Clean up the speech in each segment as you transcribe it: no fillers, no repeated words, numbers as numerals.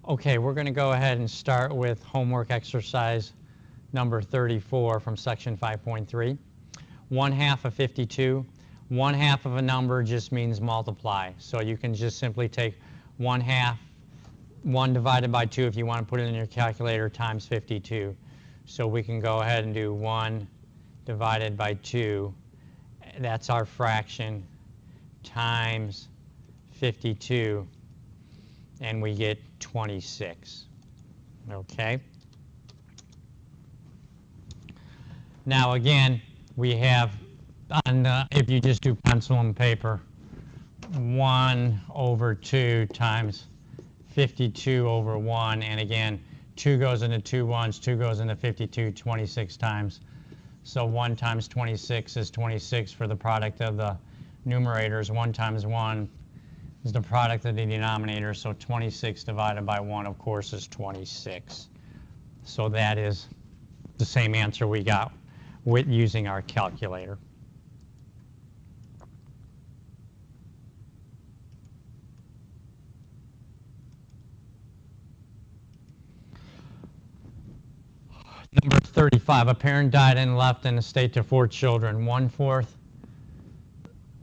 Okay, we're going to go ahead and start with homework exercise number 34 from section 5.3. 1/2 of 52. 1/2 of a number just means multiply. So you can just simply take 1/2, 1 divided by 2 if you want to put it in your calculator, times 52. So we can go ahead and do 1 divided by 2. That's our fraction, times 52. And we get 26. Okay? Now again, we have, if you just do pencil and paper, 1 over 2 times 52 over 1. And again, 2 goes into 2 ones, 2 goes into 52 26 times. So 1 times 26 is 26 for the product of the numerators. 1 times 1 is the product of the denominator, so 26 divided by 1, of course, is 26. So that is the same answer we got with using our calculator. Number 35, a parent died and left an estate to 4 children. 1/4,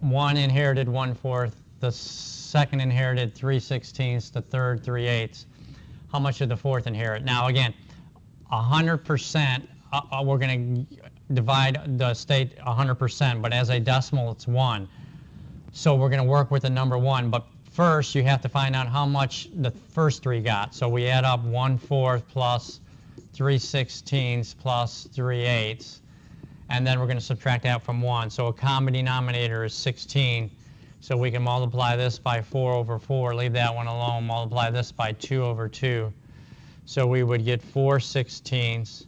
one inherited 1/4, the second inherited 3/16, the third 3/8. How much did the fourth inherit? Now again, 100%, we're going to divide the estate 100%, but as a decimal it's 1. So we're going to work with the number 1, but first you have to find out how much the first 3 got. So we add up 1/4 plus 3/16 plus 3/8, and then we're going to subtract out from 1. So a common denominator is 16. So we can multiply this by 4 over 4, leave that one alone, multiply this by 2 over 2. So we would get 4/16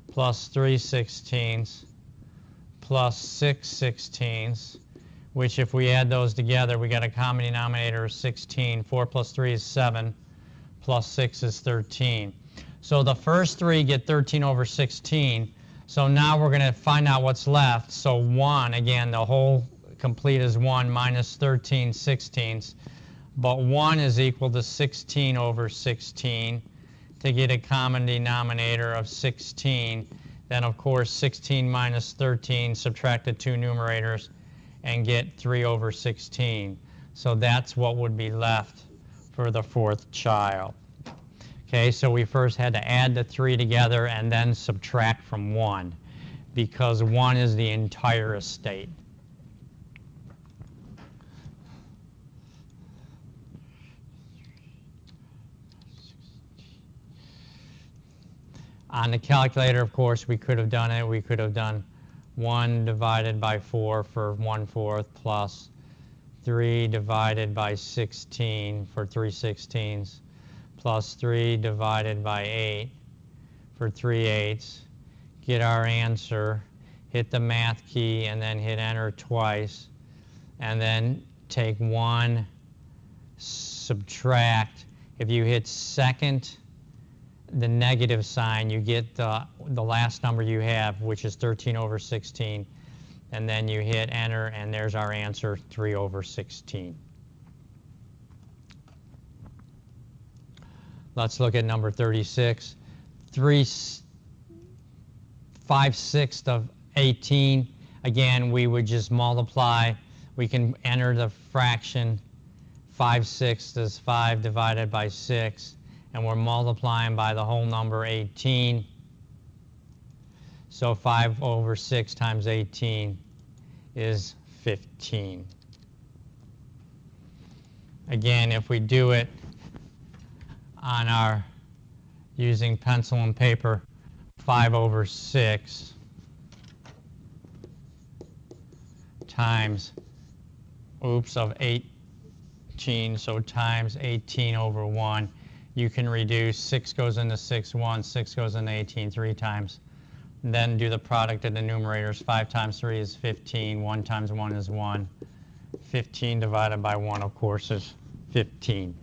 plus 3/16 plus 6/16, which if we add those together, we got a common denominator of 16. 4 plus 3 is 7, plus 6 is 13. So the first 3 get 13 over 16. So now we're going to find out what's left. So 1, again, the whole complete is 1 minus 13/16, but 1 is equal to 16 over 16 to get a common denominator of 16. Then of course 16 minus 13, subtract the 2 numerators and get 3 over 16. So that's what would be left for the 4th child. Okay, so we first had to add the 3 together and then subtract from 1, because 1 is the entire estate. On the calculator, of course, we could have done it. We could have done 1 divided by 4 for 1/4 plus 3 divided by 16 for 3/16 plus 3 divided by 8 for 3/8. Get our answer, hit the math key, and then hit enter twice. And then take 1, subtract. If you hit second, the negative sign, you get the last number you have, which is 13 over 16. And then you hit enter, and there's our answer, 3 over 16. Let's look at number 36. 5/6 of 18. Again, we would just multiply. We can enter the fraction. 5/6 is 5 divided by 6. And we're multiplying by the whole number 18. So 5 over 6 times 18 is 15. Again, if we do it on our using pencil and paper, 5 over 6 times, of 18, so times 18 over 1. You can reduce, 6 goes into 6 once, 6 goes into 18 3 times. And then do the product of the numerators. 5 times 3 is 15, 1 times 1 is 1. 15 divided by 1, of course, is 15.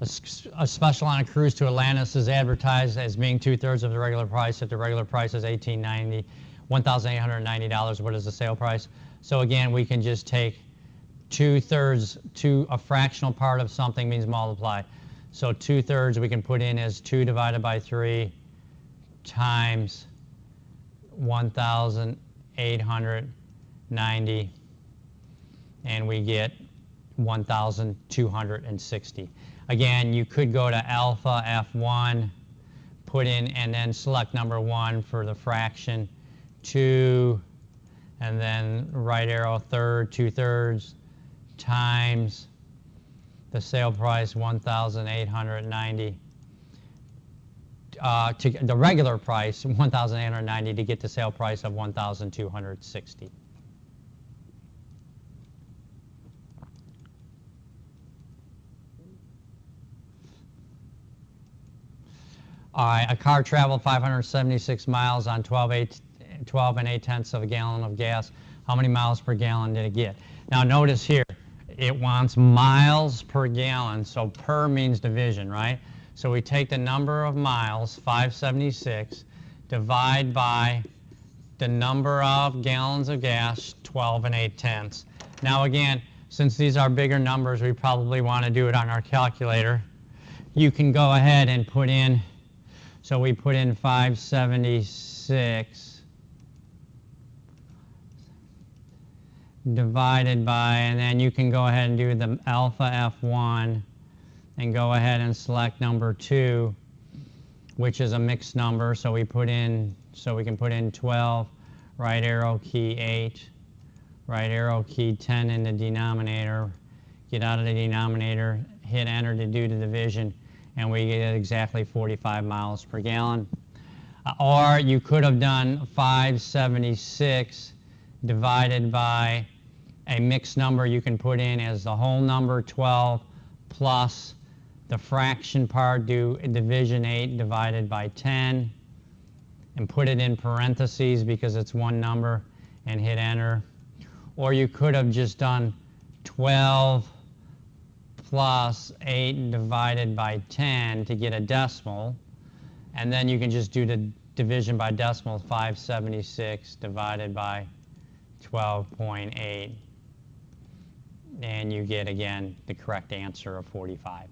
A special on a cruise to Atlantis is advertised as being 2/3 of the regular price. If the regular price is $18.90, $1,890. What is the sale price? So again, we can just take 2/3 to a fractional part of something means multiply. So 2/3 we can put in as 2 divided by 3 times 1,890, and we get 1,260. Again, you could go to alpha F1, put in, and then select number 1 for the fraction, 2, and then right arrow 2/3 times the sale price 1,890. To the regular price 1,890 to get the sale price of 1,260. All right, a car traveled 576 miles on 12 and 8/10 of a gallon of gas. How many miles per gallon did it get? Now notice here, it wants miles per gallon, so per means division, right? So we take the number of miles, 576, divide by the number of gallons of gas, 12 and 8/10. Now again, since these are bigger numbers, we probably want to do it on our calculator. You can go ahead and put in, so we put in 576 divided by, and then you can go ahead and do the alpha F1 and go ahead and select number 2, which is a mixed number. So we put in, so we can put in 12, right arrow key 8, right arrow key 10 in the denominator, get out of the denominator, hit enter to do the division, and we get exactly 45 miles per gallon. Or you could have done 576 divided by a mixed number you can put in as the whole number, 12, plus the fraction part, do division 8 divided by 10, and put it in parentheses because it's one number, and hit enter. Or you could have just done 12 plus 8 divided by 10 to get a decimal, and then you can just do the division by decimal, 576 divided by 12.8, and you get, again, the correct answer of 45.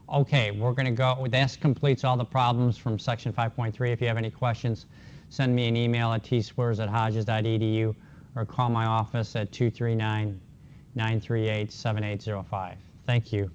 Okay, we're going to go, this completes all the problems from section 5.3. If you have any questions, send me an email at tsquares@hodges.edu or call my office at 239-938-7805. Thank you.